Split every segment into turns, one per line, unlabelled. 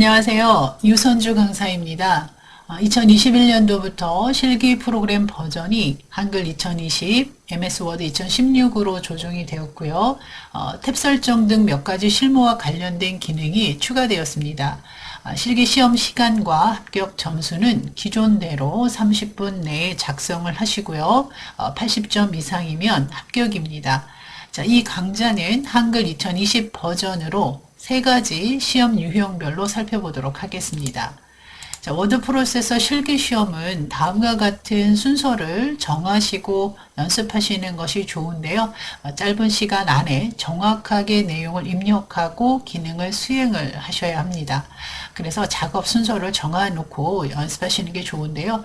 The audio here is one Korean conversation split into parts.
안녕하세요. 유선주 강사입니다. 2021년도부터 실기 프로그램 버전이 한글 2020, MS 워드 2016으로 조정이 되었고요. 탭 설정 등 몇 가지 실무와 관련된 기능이 추가되었습니다. 실기 시험 시간과 합격 점수는 기존대로 30분 내에 작성을 하시고요. 80점 이상이면 합격입니다. 자, 이 강좌는 한글 2020 버전으로 세 가지 시험 유형별로 살펴보도록 하겠습니다. 자, 워드 프로세서 실기 시험은 다음과 같은 순서를 정하시고 연습하시는 것이 좋은데요. 짧은 시간 안에 정확하게 내용을 입력하고 기능을 수행을 하셔야 합니다. 그래서 작업 순서를 정해놓고 연습하시는 게 좋은데요.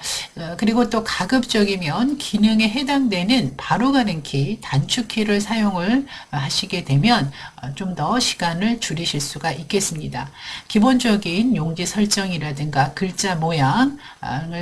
그리고 또 가급적이면 기능에 해당되는 바로 가는 키, 단축키를 사용을 하시게 되면 좀 더 시간을 줄이실 수가 있겠습니다. 기본적인 용지 설정이라든가 글자 모양을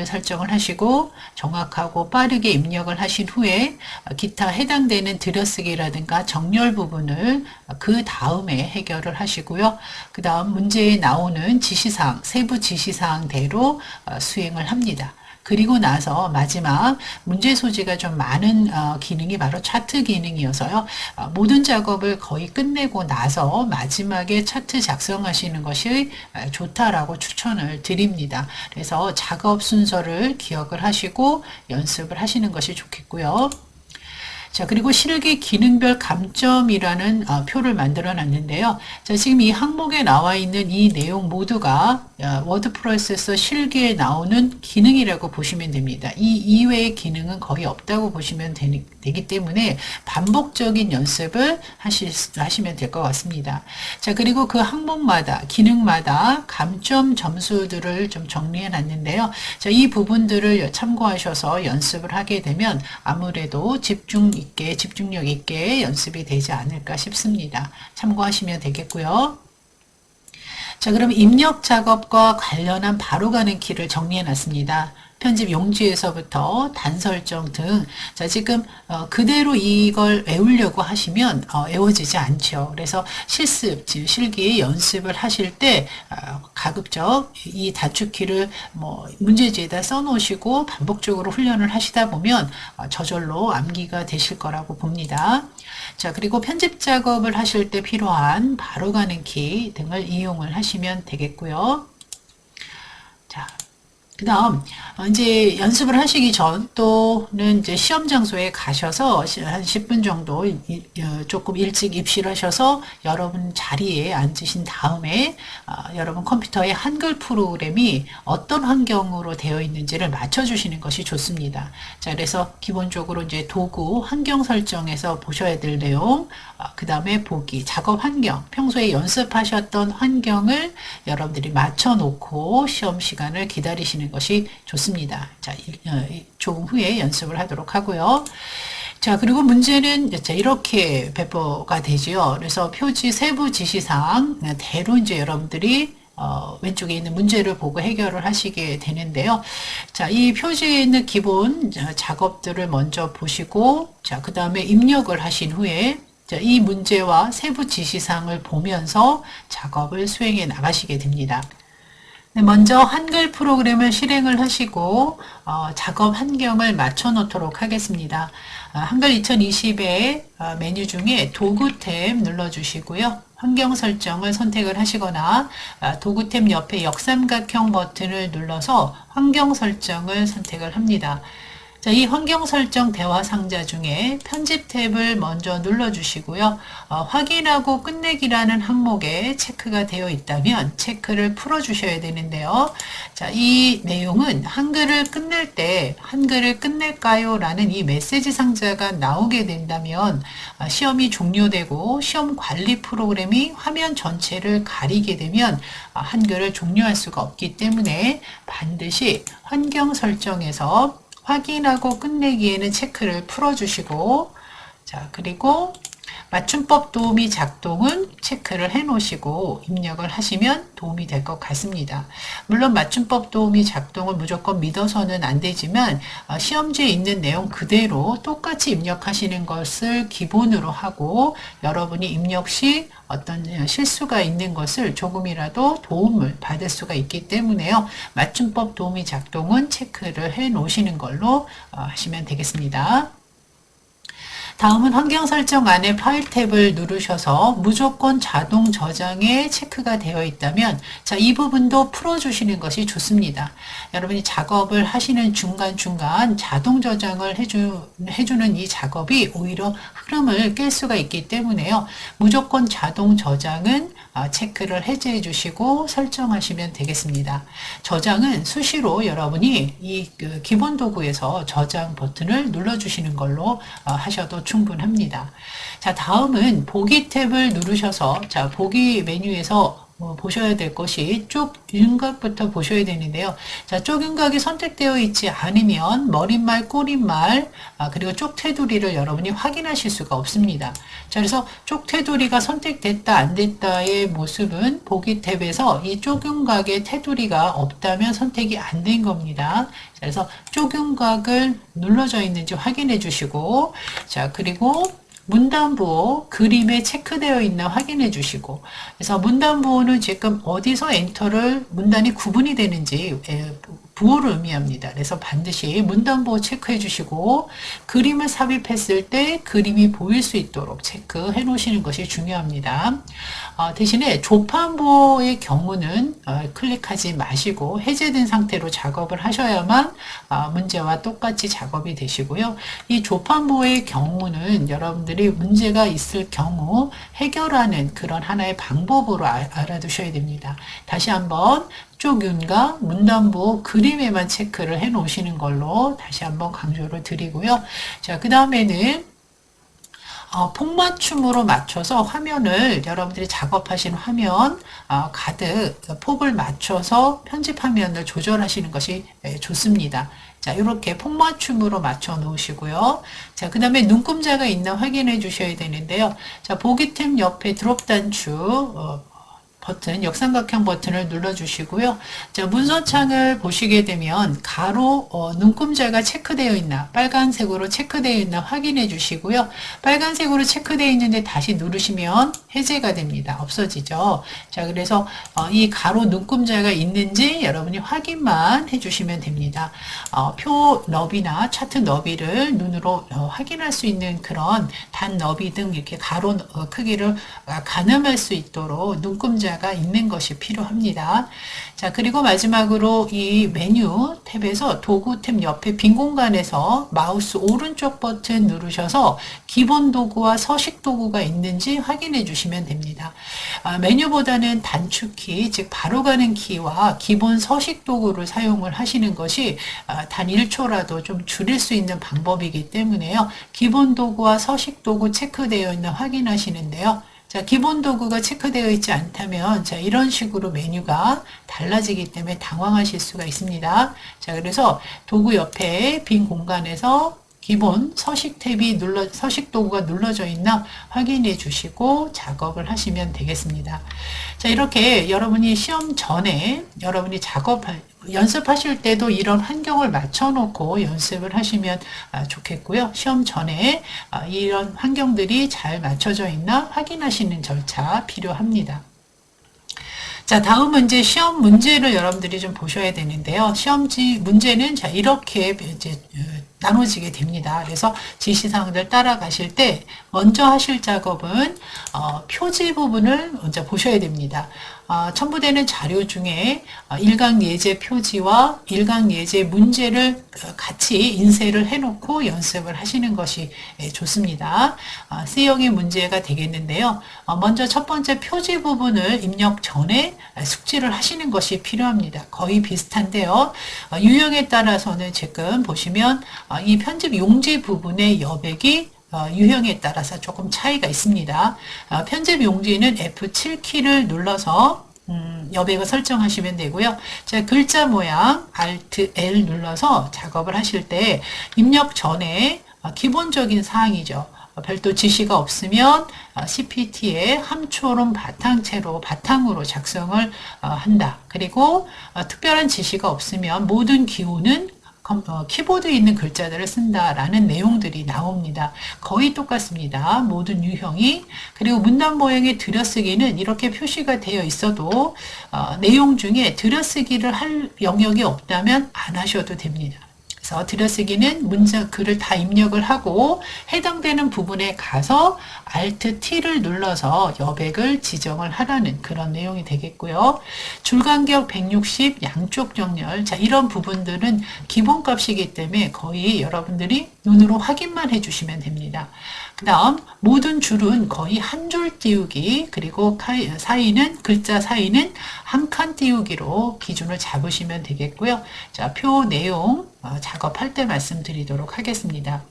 설정을 하시고 정확하고 빠르게 입력을 하신 후에 기타 해당되는 들여쓰기라든가 정렬 부분을 그 다음에 해결을 하시고요. 그 다음 문제에 나오는 지시사항, 세부 지시사항대로 수행을 합니다. 그리고 나서 마지막 문제 소지가 좀 많은 기능이 바로 차트 기능이어서요. 모든 작업을 거의 끝내고 나서 마지막에 차트 작성하시는 것이 좋다라고 추천을 드립니다. 그래서 작업 순서를 기억을 하시고 연습을 하시는 것이 좋겠고요. 자, 그리고 실기 기능별 감점이라는 표를 만들어 놨는데요. 자, 지금 이 항목에 나와 있는 이 내용 모두가 워드 프로세서 실기에 나오는 기능이라고 보시면 됩니다. 이 이외의 기능은 거의 없다고 보시면 되기 때문에 반복적인 연습을 하시면 될 것 같습니다. 자, 그리고 그 항목마다, 기능마다 감점 점수들을 좀 정리해 놨는데요. 자, 이 부분들을 참고하셔서 연습을 하게 되면 아무래도 집중력 있게 연습이 되지 않을까 싶습니다. 참고하시면 되겠고요. 자, 그럼 입력 작업과 관련한 바로 가는 키를 정리해 놨습니다. 편집 용지에서부터 단 설정 등, 자, 지금 그대로 이걸 외우려고 하시면 외워지지 않죠. 그래서 실습, 즉 실기 연습을 하실 때 가급적 이 단축키를 문제지에다 써놓으시고 반복적으로 훈련을 하시다 보면 저절로 암기가 되실 거라고 봅니다. 자, 그리고 편집 작업을 하실 때 필요한 바로 가는 키 등을 이용을 하시면 되겠고요. 자, 그 다음 이제 연습을 하시기 전 또는 이제 시험 장소에 가셔서 한 10분 정도 조금 일찍 입실을 하셔서 여러분 자리에 앉으신 다음에 여러분 컴퓨터의 한글 프로그램이 어떤 환경으로 되어 있는지를 맞춰주시는 것이 좋습니다. 자, 그래서 기본적으로 이제 도구 환경 설정에서 보셔야 될 내용, 그 다음에 보기, 작업 환경, 평소에 연습하셨던 환경을 여러분들이 맞춰놓고 시험 시간을 기다리시는 것이 좋습니다. 자, 조금 후에 연습을 하도록 하고요. 자, 그리고 문제는 이렇게 배포가 되지요. 그래서 표지 세부 지시사항 대로 이제 여러분들이 왼쪽에 있는 문제를 보고 해결을 하시게 되는데요. 자, 이 표지에 있는 기본 작업들을 먼저 보시고, 자, 그 다음에 입력을 하신 후에 자, 이 문제와 세부 지시사항을 보면서 작업을 수행해 나가시게 됩니다. 먼저 한글 프로그램을 실행을 하시고 작업 환경을 맞춰 놓도록 하겠습니다. 한글 2020의 메뉴 중에 도구 탭 눌러주시고요. 환경 설정을 선택을 하시거나 도구 탭 옆에 역삼각형 버튼을 눌러서 환경 설정을 선택을 합니다. 자, 이 환경 설정 대화 상자 중에 편집 탭을 먼저 눌러주시고요. 확인하고 끝내기라는 항목에 체크가 되어 있다면 체크를 풀어주셔야 되는데요. 자, 이 내용은 한글을 끝낼 때 한글을 끝낼까요? 라는 이 메시지 상자가 나오게 된다면 시험이 종료되고 시험 관리 프로그램이 화면 전체를 가리게 되면 한글을 종료할 수가 없기 때문에 반드시 환경 설정에서 확인하고 끝내기에는 체크를 풀어주시고, 자, 그리고 맞춤법 도우미 작동은 체크를 해 놓으시고 입력을 하시면 도움이 될 것 같습니다. 물론 맞춤법 도우미 작동을 무조건 믿어서는 안 되지만 시험지에 있는 내용 그대로 똑같이 입력하시는 것을 기본으로 하고 여러분이 입력 시 어떤 실수가 있는 것을 조금이라도 도움을 받을 수가 있기 때문에요. 맞춤법 도우미 작동은 체크를 해 놓으시는 걸로 하시면 되겠습니다. 다음은 환경 설정 안에 파일 탭을 누르셔서 무조건 자동 저장에 체크가 되어 있다면 자, 이 부분도 풀어주시는 것이 좋습니다. 여러분이 작업을 하시는 중간중간 자동 저장을 해주는 이 작업이 오히려 흐름을 깰 수가 있기 때문에요. 무조건 자동 저장은 체크를 해제해 주시고 설정하시면 되겠습니다. 저장은 수시로 여러분이 이 기본 도구에서 저장 버튼을 눌러주시는 걸로 하셔도 충분합니다. 자, 다음은 보기 탭을 누르셔서 자, 보기 메뉴에서 보셔야 될 것이 쪽 윤곽부터 보셔야 되는데요. 자, 쪽 윤곽이 선택되어 있지 않으면 머릿말, 꼬릿말, 그리고 쪽 테두리를 여러분이 확인하실 수가 없습니다. 자, 그래서 쪽 테두리가 선택됐다, 안 됐다의 모습은 보기 탭에서 이 쪽 윤곽의 테두리가 없다면 선택이 안 된 겁니다. 자, 그래서 쪽 윤곽을 눌러져 있는지 확인해 주시고, 자, 그리고 문단부호 그림에 체크되어 있나 확인해 주시고, 그래서 문단부호는 지금 어디서 엔터를 문단이 구분이 되는지 부호를 의미합니다. 그래서 반드시 문단부호 체크해 주시고 그림을 삽입했을 때 그림이 보일 수 있도록 체크해 놓으시는 것이 중요합니다. 대신에 조판부호의 경우는 클릭하지 마시고 해제된 상태로 작업을 하셔야만 문제와 똑같이 작업이 되시고요. 이 조판부호의 경우는 여러분들이 문제가 있을 경우 해결하는 그런 하나의 방법으로 알아두셔야 됩니다. 다시 한번 쪽윤과 문단부 그림에만 체크를 해 놓으시는 걸로 다시 한번 강조를 드리고요. 자, 그 다음에는 폭맞춤으로 맞춰서 화면을 여러분들이 작업하신 화면 가득 폭을 맞춰서 편집 화면을 조절하시는 것이 좋습니다. 자, 이렇게 폭맞춤으로 맞춰 놓으시고요. 자, 그 다음에 눈금자가 있나 확인해 주셔야 되는데요. 자, 보기 탭 옆에 드롭 단추 버튼, 역삼각형 버튼을 눌러주시고요. 자, 문서창을 보시게 되면 가로 눈금자가 체크되어 있나 빨간색으로 체크되어 있나 확인해 주시고요. 빨간색으로 체크되어 있는데 다시 누르시면 해제가 됩니다. 없어지죠. 자, 그래서 이 가로 눈금자가 있는지 여러분이 확인만 해주시면 됩니다. 표 너비나 차트 너비를 눈으로 확인할 수 있는 그런 단 너비 등 이렇게 가로 크기를 가늠할 수 있도록 눈금자 가 있는 것이 필요합니다. 자, 그리고 마지막으로 이 메뉴 탭에서 도구 탭 옆에 빈 공간에서 마우스 오른쪽 버튼 누르셔서 기본 도구와 서식 도구가 있는지 확인해 주시면 됩니다. 메뉴보다는 단축키, 즉 바로 가는 키와 기본 서식 도구를 사용을 하시는 것이 단 1초라도 좀 줄일 수 있는 방법이기 때문에요. 기본 도구와 서식 도구 체크되어 있나 확인하시는데요. 자, 기본 도구가 체크되어 있지 않다면 자, 이런 식으로 메뉴가 달라지기 때문에 당황하실 수가 있습니다. 자, 그래서 도구 옆에 빈 공간에서 기본 서식 탭이 서식 도구가 눌러져 있나 확인해 주시고 작업을 하시면 되겠습니다. 자, 이렇게 여러분이 시험 전에 여러분이 연습하실 때도 이런 환경을 맞춰놓고 연습을 하시면 좋겠고요. 시험 전에 이런 환경들이 잘 맞춰져 있나 확인하시는 절차 필요합니다. 자, 다음은 이제 시험 문제를 여러분들이 좀 보셔야 되는데요. 시험지 문제는 자, 이렇게 이제 나눠지게 됩니다. 그래서 지시사항들 따라가실 때 먼저 하실 작업은 표지 부분을 먼저 보셔야 됩니다. 첨부되는 자료 중에 일강 예제 표지와 일강 예제 문제를 같이 인쇄를 해놓고 연습을 하시는 것이 좋습니다. C형의 문제가 되겠는데요. 먼저 첫 번째 표지 부분을 입력 전에 숙지를 하시는 것이 필요합니다. 거의 비슷한데요. 유형에 따라서는 지금 보시면 이 편집 용지 부분의 여백이 유형에 따라서 조금 차이가 있습니다. 편집 용지는 F7키를 눌러서 여백을 설정하시면 되고요. 자, 글자 모양 Alt L 눌러서 작업을 하실 때 입력 전에 기본적인 사항이죠. 별도 지시가 없으면 CPT에 함초론 바탕으로 작성을 한다. 그리고 특별한 지시가 없으면 모든 기호는 키보드에 있는 글자들을 쓴다라는 내용들이 나옵니다. 거의 똑같습니다. 모든 유형이. 그리고 문단 모형의 들여쓰기는 이렇게 표시가 되어 있어도 내용 중에 들여쓰기를 할 영역이 없다면 안 하셔도 됩니다. 그래서 들여쓰기는 글을 다 입력을 하고 해당되는 부분에 가서 Alt T를 눌러서 여백을 지정을 하라는 그런 내용이 되겠고요. 줄간격 160 양쪽 정렬. 자, 이런 부분들은 기본값이기 때문에 거의 여러분들이 눈으로 확인만 해주시면 됩니다. 그 다음 모든 줄은 거의 한 줄 띄우기, 그리고 글자 사이는 한 칸 띄우기로 기준을 잡으시면 되겠고요. 자, 표 내용 작업할 때 말씀드리도록 하겠습니다.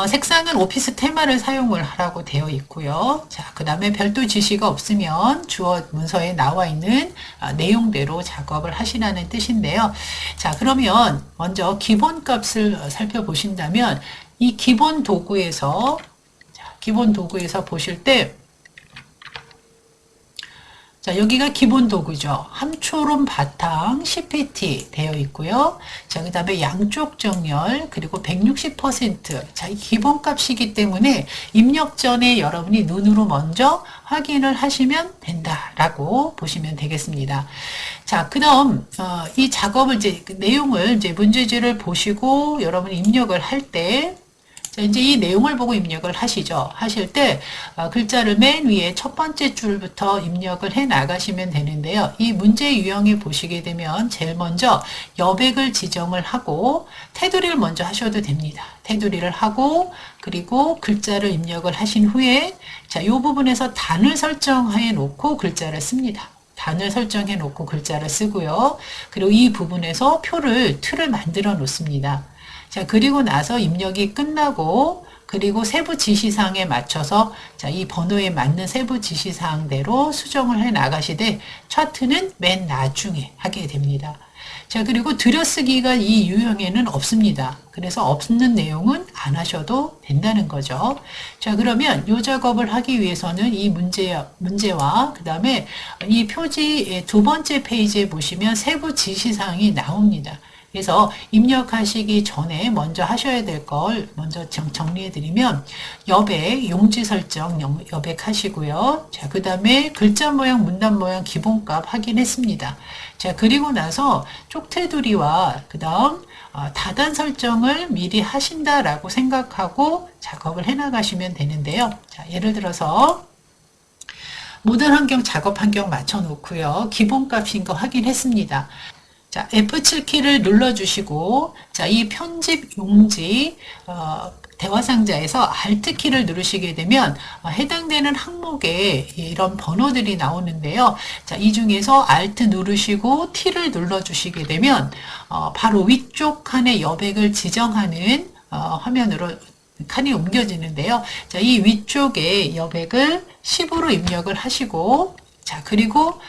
색상은 오피스 테마를 사용을 하라고 되어 있고요. 자, 그 다음에 별도 지시가 없으면 주어 문서에 나와 있는 내용대로 작업을 하시라는 뜻인데요. 자, 그러면 먼저 기본값을 살펴보신다면 이 기본 도구에서 보실 때, 자, 여기가 기본 도구죠. 함초론 바탕 CPT 되어 있고요. 자, 그 다음에 양쪽 정렬, 그리고 160%. 자, 이 기본값이기 때문에 입력 전에 여러분이 눈으로 먼저 확인을 하시면 된다라고 보시면 되겠습니다. 자, 그 다음, 이 작업을 내용을 문제지를 보시고 여러분이 입력을 할 때, 자, 이제 이 내용을 보고 입력을 하시죠. 하실 때 글자를 맨 위에 첫 번째 줄부터 입력을 해 나가시면 되는데요. 이 문제 유형에 보시게 되면 제일 먼저 여백을 지정을 하고 테두리를 먼저 하셔도 됩니다. 테두리를 하고 그리고 글자를 입력을 하신 후에 자, 이 부분에서 단을 설정해 놓고 글자를 씁니다. 단을 설정해 놓고 글자를 쓰고요. 그리고 이 부분에서 틀을 만들어 놓습니다. 자, 그리고 나서 입력이 끝나고 그리고 세부 지시사항에 맞춰서 자, 이 번호에 맞는 세부 지시사항대로 수정을 해 나가시되 차트는 맨 나중에 하게 됩니다. 자, 그리고 들여쓰기가 이 유형에는 없습니다. 그래서 없는 내용은 안 하셔도 된다는 거죠. 자, 그러면 이 작업을 하기 위해서는 이 문제와 그 다음에 이 표지 두 번째 페이지에 보시면 세부 지시사항이 나옵니다. 그래서 입력하시기 전에 먼저 하셔야 될 걸 먼저 정리해드리면 여백, 용지 설정 여백 하시고요. 자, 그 다음에 글자 모양, 문단 모양 기본값 확인했습니다. 자, 그리고 나서 쪽테두리와 그 다음 다단 설정을 미리 하신다라고 생각하고 작업을 해나가시면 되는데요. 자, 예를 들어서 모든 환경, 작업 환경 맞춰놓고요. 기본값인 거 확인했습니다. 자, F7키를 눌러주시고, 자, 이 편집 용지, 대화 상자에서 Alt키를 누르시게 되면 해당되는 항목에 이런 번호들이 나오는데요. 자, 이 중에서 Alt 누르시고 T를 눌러주시게 되면 바로 위쪽 칸의 여백을 지정하는 화면으로 칸이 옮겨지는데요. 자, 이 위쪽에 여백을 10으로 입력을 하시고, 자, 그리고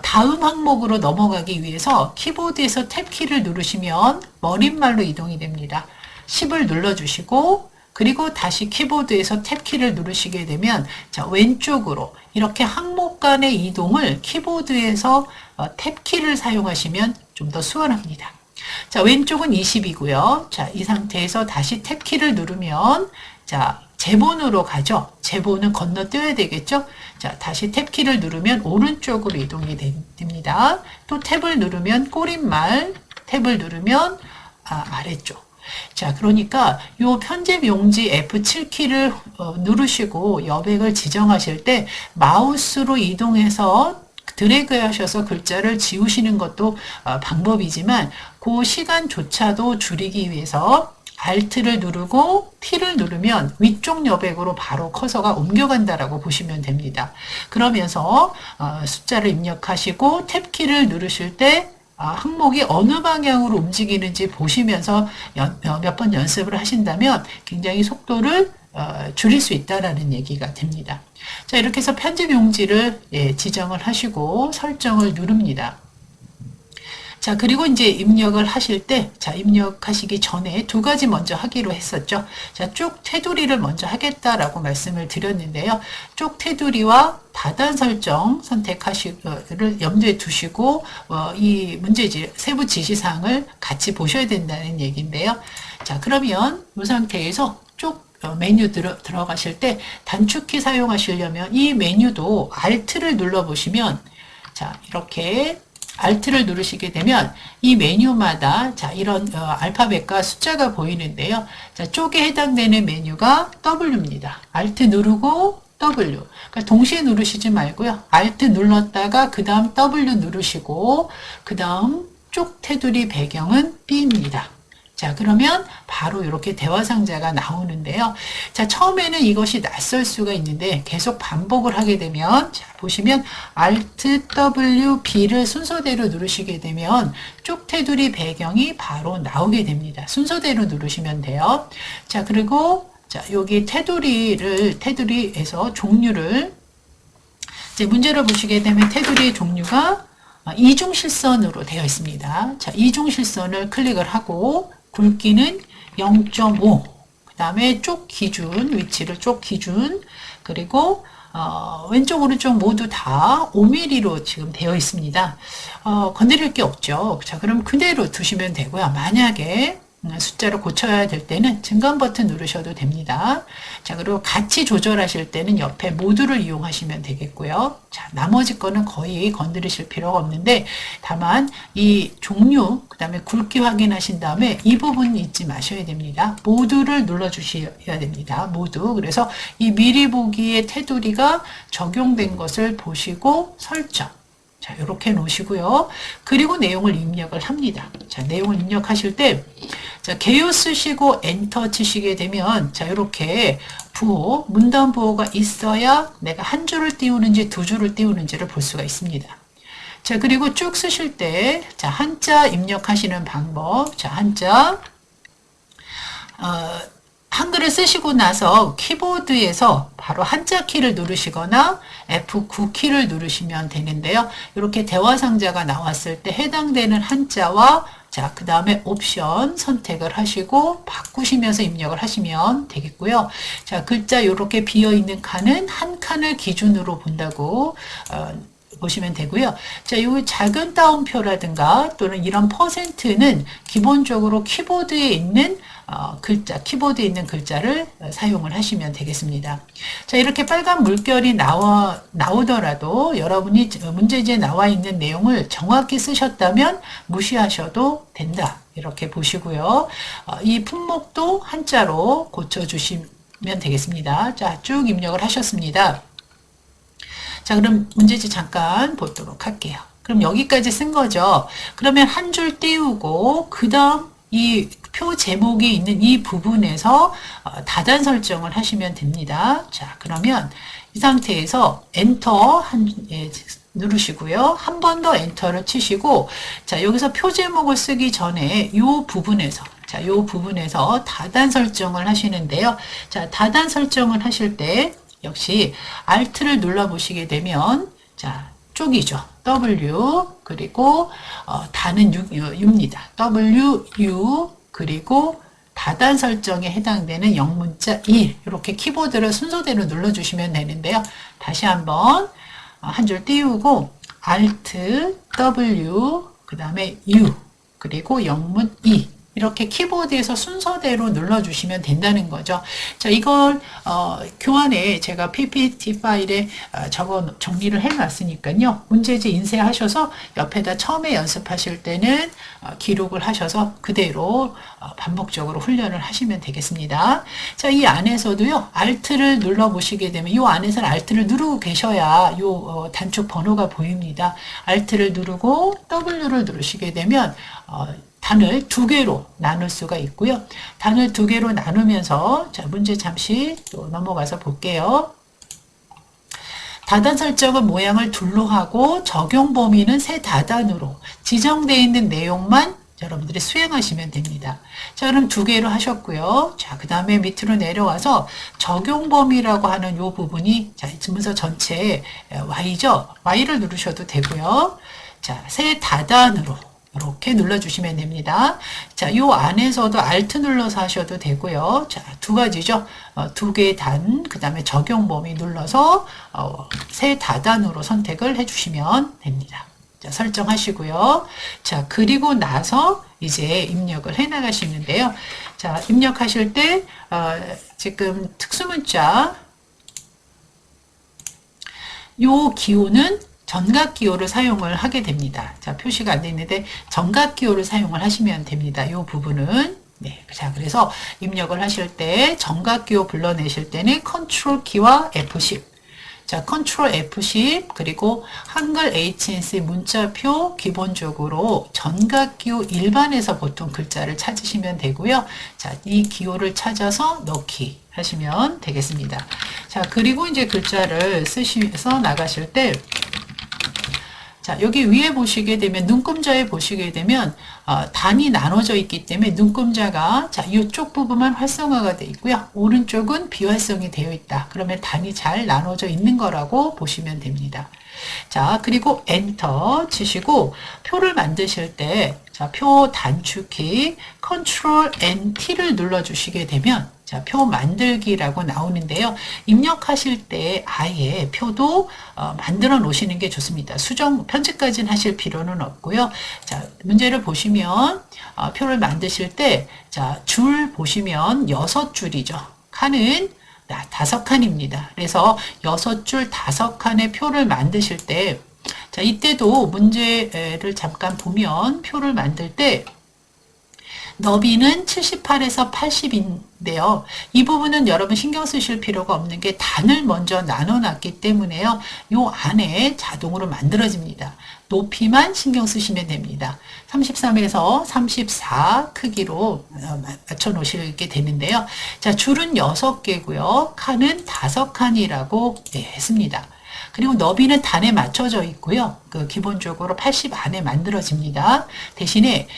다음 항목으로 넘어가기 위해서 키보드에서 탭키를 누르시면 머릿말로 이동이 됩니다. 10을 눌러주시고 그리고 다시 키보드에서 탭키를 누르시게 되면 자, 왼쪽으로 이렇게 항목 간의 이동을 키보드에서 탭키를 사용하시면 좀 더 수월합니다. 자, 왼쪽은 20이고요. 자, 이 상태에서 다시 탭키를 누르면 자, 제본으로 가죠. 제본은 건너뛰어야 되겠죠. 자, 다시 탭키를 누르면 오른쪽으로 이동이 됩니다. 또 탭을 누르면 꼬릿말, 탭을 누르면 아래쪽. 자, 그러니까 요 편집 용지 F7키를 누르시고 여백을 지정하실 때 마우스로 이동해서 드래그 하셔서 글자를 지우시는 것도 방법이지만 그 시간조차도 줄이기 위해서 Alt를 누르고 T를 누르면 위쪽 여백으로 바로 커서가 옮겨간다라고 보시면 됩니다. 그러면서 숫자를 입력하시고 탭키를 누르실 때 항목이 어느 방향으로 움직이는지 보시면서 몇 번 연습을 하신다면 굉장히 속도를 줄일 수 있다라는 얘기가 됩니다. 자, 이렇게 해서 편집 용지를 지정을 하시고 설정을 누릅니다. 자, 그리고 이제 입력을 하실 때, 자, 입력하시기 전에 두 가지 먼저 하기로 했었죠. 자, 쭉 테두리를 먼저 하겠다라고 말씀을 드렸는데요. 쭉 테두리와 다단 설정 선택하시를 염두에 두시고, 이 문제지, 세부 지시사항을 같이 보셔야 된다는 얘기인데요. 자, 그러면 이 상태에서 쭉 메뉴 들어가실 때 단축키 사용하시려면 이 메뉴도 Alt를 눌러보시면, 자, 이렇게 Alt를 누르시게 되면 이 메뉴마다 자 이런 알파벳과 숫자가 보이는데요. 자, 쪽에 해당되는 메뉴가 W입니다. Alt 누르고 W. 그러니까 동시에 누르시지 말고요. Alt 눌렀다가 그 다음 W 누르시고 그 다음 쪽 테두리 배경은 B입니다. 자, 그러면 바로 이렇게 대화 상자가 나오는데요. 자, 처음에는 이것이 낯설 수가 있는데 계속 반복을 하게 되면, 자, 보시면 Alt W B를 순서대로 누르시게 되면 쪽 테두리 배경이 바로 나오게 됩니다. 순서대로 누르시면 돼요. 자, 그리고 자, 여기 테두리에서 종류를 이제 문제를 보시게 되면 테두리의 종류가 이중실선으로 되어 있습니다. 자, 이중실선을 클릭을 하고 굵기는 0.5, 그 다음에 쪽 기준, 위치를 쪽 기준, 그리고 왼쪽 오른쪽 모두 다 5mm로 지금 되어 있습니다. 건드릴 게 없죠. 자, 그럼 그대로 두시면 되고요. 만약에 숫자를 고쳐야 될 때는 증감 버튼 누르셔도 됩니다. 자, 그리고 같이 조절하실 때는 옆에 모두를 이용하시면 되겠고요. 자, 나머지 거는 거의 건드리실 필요가 없는데 다만 이 종류, 그 다음에 굵기 확인하신 다음에 이 부분 잊지 마셔야 됩니다. 모두를 눌러주셔야 됩니다. 모두. 그래서 이 미리 보기의 테두리가 적용된 것을 보시고 설정. 자, 이렇게 놓으시고요. 그리고 내용을 입력을 합니다. 자, 내용을 입력하실 때, 자, 개요 쓰시고 엔터 치시게 되면, 자, 이렇게 부호, 문단 부호가 있어야 내가 한 줄을 띄우는지 두 줄을 띄우는지를 볼 수가 있습니다. 자, 그리고 쭉 쓰실 때, 자, 한자 입력하시는 방법, 자, 한자, 한글을 쓰시고 나서 키보드에서 바로 한자 키를 누르시거나 F9 키를 누르시면 되는데요. 이렇게 대화 상자가 나왔을 때 해당되는 한자와 자, 그 다음에 옵션 선택을 하시고 바꾸시면서 입력을 하시면 되겠고요. 자, 글자 이렇게 비어있는 칸은 한 칸을 기준으로 본다고 보시면 되고요. 자, 이 작은 따옴표라든가 또는 이런 퍼센트는 기본적으로 키보드에 있는 키보드에 있는 글자를 사용을 하시면 되겠습니다. 자, 이렇게 빨간 물결이 나오더라도 여러분이 문제지에 나와 있는 내용을 정확히 쓰셨다면 무시하셔도 된다. 이렇게 보시고요. 이 품목도 한자로 고쳐주시면 되겠습니다. 자, 쭉 입력을 하셨습니다. 자, 그럼 문제지 잠깐 보도록 할게요. 그럼 여기까지 쓴 거죠. 그러면 한 줄 띄우고 그 다음 이 표 제목이 있는 이 부분에서 다단 설정을 하시면 됩니다. 자, 그러면 이 상태에서 엔터 누르시고요. 한 번 더 엔터를 치시고, 자, 여기서 표 제목을 쓰기 전에 이 부분에서, 자, 이 부분에서 다단 설정을 하시는데요. 자, 다단 설정을 하실 때 역시 Alt를 눌러보시게 되면, 자, 쪽이죠. W, 그리고, 다는 U입니다. W, U, 그리고 다단 설정에 해당되는 영문자 1. 이렇게 키보드를 순서대로 눌러주시면 되는데요. 다시 한번 한 줄 띄우고, Alt, W, 그 다음에 U, 그리고 영문 2. 이렇게 키보드에서 순서대로 눌러주시면 된다는 거죠. 자, 이걸 교환에 제가 PPT 파일에 정리를 해놨으니까요. 문제지 인쇄하셔서 옆에다 처음에 연습하실 때는 기록을 하셔서 그대로 반복적으로 훈련을 하시면 되겠습니다. 자, 이 안에서도요. Alt를 눌러보시게 되면 이 안에서는 Alt를 누르고 계셔야 이 단축 번호가 보입니다. Alt를 누르고 W를 누르시게 되면 단을 두 개로 나눌 수가 있고요. 단을 두 개로 나누면서 자, 문제 잠시 또 넘어가서 볼게요. 다단 설정은 모양을 둘로 하고 적용 범위는 세 다단으로 지정되어 있는 내용만 여러분들이 수행하시면 됩니다. 자, 그럼 두 개로 하셨고요. 자, 그 다음에 밑으로 내려와서 적용 범위라고 하는 이 부분이 자, 문서 전체 Y죠. Y를 누르셔도 되고요. 자, 세 다단으로 이렇게 눌러주시면 됩니다. 자, 요 안에서도 Alt 눌러서 하셔도 되고요. 자, 두 가지죠. 두 개의 단, 그 다음에 적용 범위 눌러서 세 다단으로 선택을 해주시면 됩니다. 자, 설정하시고요. 자, 그리고 나서 이제 입력을 해 나가시는데요. 자, 입력하실 때 지금 특수문자 요 기호는 전각 기호를 사용을 하게 됩니다. 자, 표시가 안 되어 있는데 전각 기호를 사용을 하시면 됩니다. 이 부분은. 네. 자, 그래서 입력을 하실 때 전각 기호 불러내실 때는 컨트롤 키와 F10. 자, 컨트롤 F10 그리고 한글 HNC 문자표 기본적으로 전각 기호 일반에서 보통 글자를 찾으시면 되고요. 자, 이 기호를 찾아서 넣기 하시면 되겠습니다. 자, 그리고 이제 글자를 쓰셔서 나가실 때 자, 여기 위에 보시게 되면 눈금자에 보시게 되면 단이 나눠져 있기 때문에 눈금자가 자, 이쪽 부분만 활성화가 되어 있고요. 오른쪽은 비활성이 되어 있다. 그러면 단이 잘 나눠져 있는 거라고 보시면 됩니다. 자, 그리고 엔터 치시고 표를 만드실 때 자, 표 단축키 컨트롤 NT를 눌러 주시게 되면 자, 표 만들기라고 나오는데요. 입력하실 때 아예 표도 만들어 놓으시는 게 좋습니다. 수정, 편집까지는 하실 필요는 없고요. 자, 문제를 보시면 표를 만드실 때 자, 줄 보시면 6줄이죠. 칸은 5칸입니다. 그래서 6줄 5칸의 표를 만드실 때 자, 이때도 문제를 잠깐 보면 표를 만들 때 너비는 78에서 80인데요. 이 부분은 여러분 신경 쓰실 필요가 없는 게 단을 먼저 나눠놨기 때문에요. 요 안에 자동으로 만들어집니다. 높이만 신경 쓰시면 됩니다. 33에서 34 크기로 맞춰 놓으시게 되는데요. 자, 줄은 6개고요. 칸은 5칸이라고 했습니다. 그리고 너비는 단에 맞춰져 있고요. 기본적으로 80 안에 만들어집니다. 대신에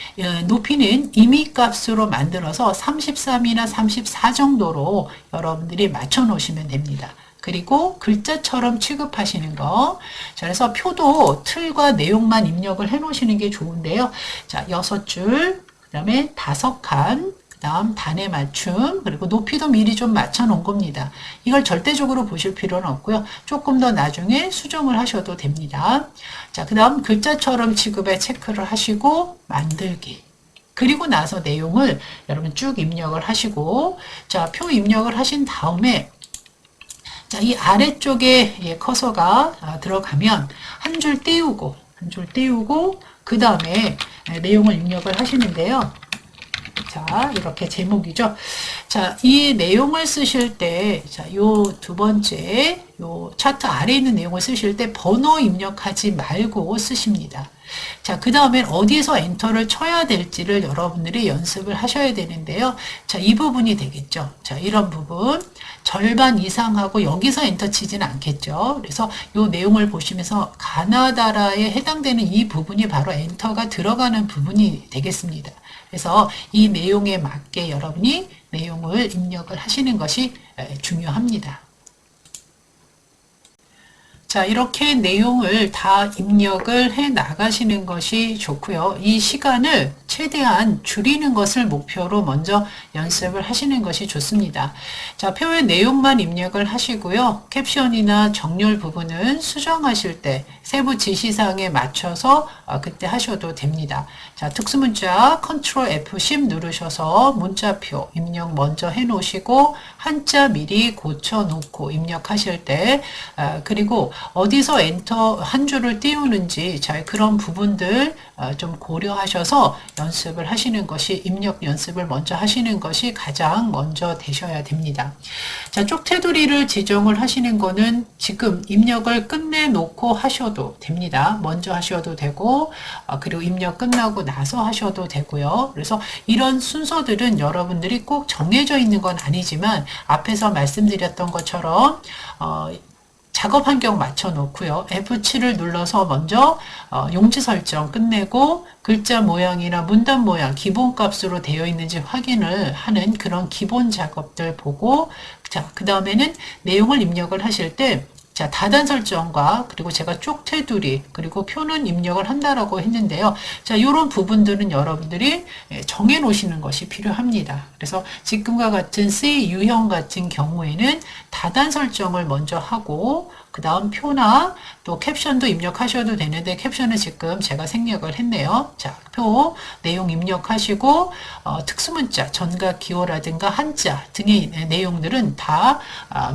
높이는 임의 값으로 만들어서 33이나 34 정도로 여러분들이 맞춰 놓으시면 됩니다. 그리고 글자처럼 취급하시는 거. 자, 그래서 표도 틀과 내용만 입력을 해 놓으시는 게 좋은데요. 자, 6줄, 그 다음에 5칸, 다음 단의 맞춤, 그리고 높이도 미리 좀 맞춰 놓은 겁니다. 이걸 절대적으로 보실 필요는 없고요. 조금 더 나중에 수정을 하셔도 됩니다. 자, 그 다음 글자처럼 취급에 체크를 하시고 만들기. 그리고 나서 내용을 여러분 쭉 입력을 하시고 자, 표 입력을 하신 다음에 자, 이 아래쪽에 커서가 들어가면 한 줄 띄우고 그 다음에 내용을 입력을 하시는데요. 자, 이렇게 제목이죠. 자, 이 내용을 쓰실 때, 자, 요 두 번째, 요 차트 아래에 있는 내용을 쓰실 때 번호 입력하지 말고 쓰십니다. 자, 그 다음엔 어디서 엔터를 쳐야 될지를 여러분들이 연습을 하셔야 되는데요. 자, 이 부분이 되겠죠. 자, 이런 부분. 절반 이상하고 여기서 엔터 치지는 않겠죠. 그래서 이 내용을 보시면서 가나다라에 해당되는 이 부분이 바로 엔터가 들어가는 부분이 되겠습니다. 그래서 이 내용에 맞게 여러분이 내용을 입력을 하시는 것이 중요합니다. 자, 이렇게 내용을 다 입력을 해 나가시는 것이 좋고요. 이 시간을 최대한 줄이는 것을 목표로 먼저 연습을 하시는 것이 좋습니다. 자, 표의 내용만 입력을 하시고요. 캡션이나 정렬 부분은 수정하실 때 세부 지시사항에 맞춰서 그때 하셔도 됩니다. 자, 특수문자 컨트롤 F10 누르셔서 문자표 입력 먼저 해 놓으시고 한자 미리 고쳐 놓고 입력하실 때 그리고 어디서 엔터 한 줄을 띄우는지 자, 그런 부분들 좀 고려하셔서 연습을 하시는 것이 입력 연습을 먼저 하시는 것이 가장 먼저 되셔야 됩니다. 자, 쪽 테두리를 지정을 하시는 거는 지금 입력을 끝내 놓고 하셔도 됩니다. 먼저 하셔도 되고 그리고 입력 끝나고 나서 하셔도 되고요. 그래서 이런 순서들은 여러분들이 꼭 정해져 있는 건 아니지만 앞에서 말씀드렸던 것처럼 작업 환경 맞춰 놓고요. F7을 눌러서 먼저 용지 설정 끝내고 글자 모양이나 문단 모양 기본값으로 되어 있는지 확인을 하는 그런 기본 작업들 보고 자, 그 다음에는 내용을 입력을 하실 때 자, 다단 설정과 그리고 제가 쪽 테두리 그리고 표는 입력을 한다라고 했는데요. 자, 이런 부분들은 여러분들이 정해 놓으시는 것이 필요합니다. 그래서 지금과 같은 C 유형 같은 경우에는 다단 설정을 먼저 하고 그 다음 표나 또 캡션도 입력하셔도 되는데 캡션은 지금 제가 생략을 했네요. 자, 표 내용 입력하시고 특수문자, 전과 기호라든가 한자 등의 내용들은 다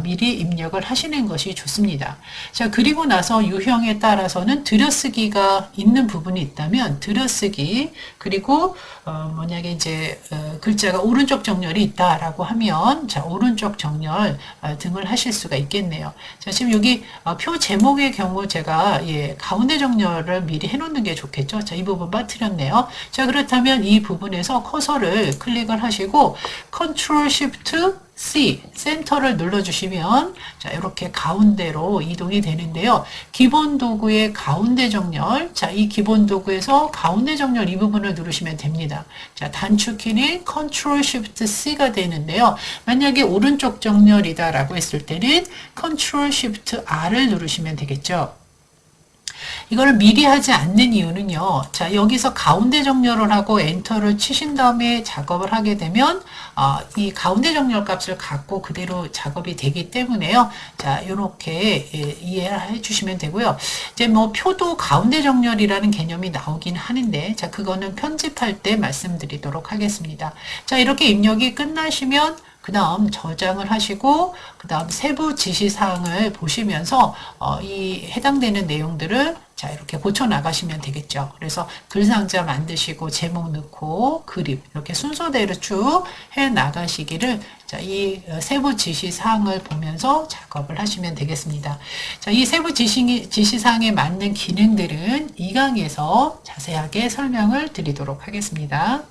미리 입력을 하시는 것이 좋습니다. 자, 그리고 나서 유형에 따라서는 들여쓰기가 있는 부분이 있다면 들여쓰기 그리고 만약에 이제 글자가 오른쪽 정렬이 있다라고 하면 자, 오른쪽 정렬 등을 하실 수가 있겠네요. 자, 지금 여기 표 제목의 경우 제가 가운데 정렬을 미리 해놓는 게 좋겠죠. 자, 이 부분 빠뜨렸네요. 자, 그렇다면 이 부분에서 커서를 클릭을 하시고 Ctrl Shift C, 센터를 눌러주시면 자, 이렇게 가운데로 이동이 되는데요. 기본 도구의 가운데 정렬, 자, 이 기본 도구에서 가운데 정렬 이 부분을 누르시면 됩니다. 자, 단축키는 Ctrl Shift C가 되는데요. 만약에 오른쪽 정렬이다라고 했을 때는 Ctrl Shift R을 누르시면 되겠죠. 이거를 미리 하지 않는 이유는요. 자, 여기서 가운데 정렬을 하고 엔터를 치신 다음에 작업을 하게 되면 이 가운데 정렬 값을 갖고 그대로 작업이 되기 때문에요. 자, 이렇게 이해해 주시면 되고요. 이제 뭐 표도 가운데 정렬이라는 개념이 나오긴 하는데 자, 그거는 편집할 때 말씀드리도록 하겠습니다. 자, 이렇게 입력이 끝나시면 그 다음 저장을 하시고 그 다음 세부 지시사항을 보시면서 이 해당되는 내용들을 자, 이렇게 고쳐 나가시면 되겠죠. 그래서 글상자 만드시고 제목 넣고 그림 이렇게 순서대로 쭉 해 나가시기를 자, 이 세부 지시사항을 보면서 작업을 하시면 되겠습니다. 자, 이 세부 지시사항에 맞는 기능들은 이 강의에서 자세하게 설명을 드리도록 하겠습니다.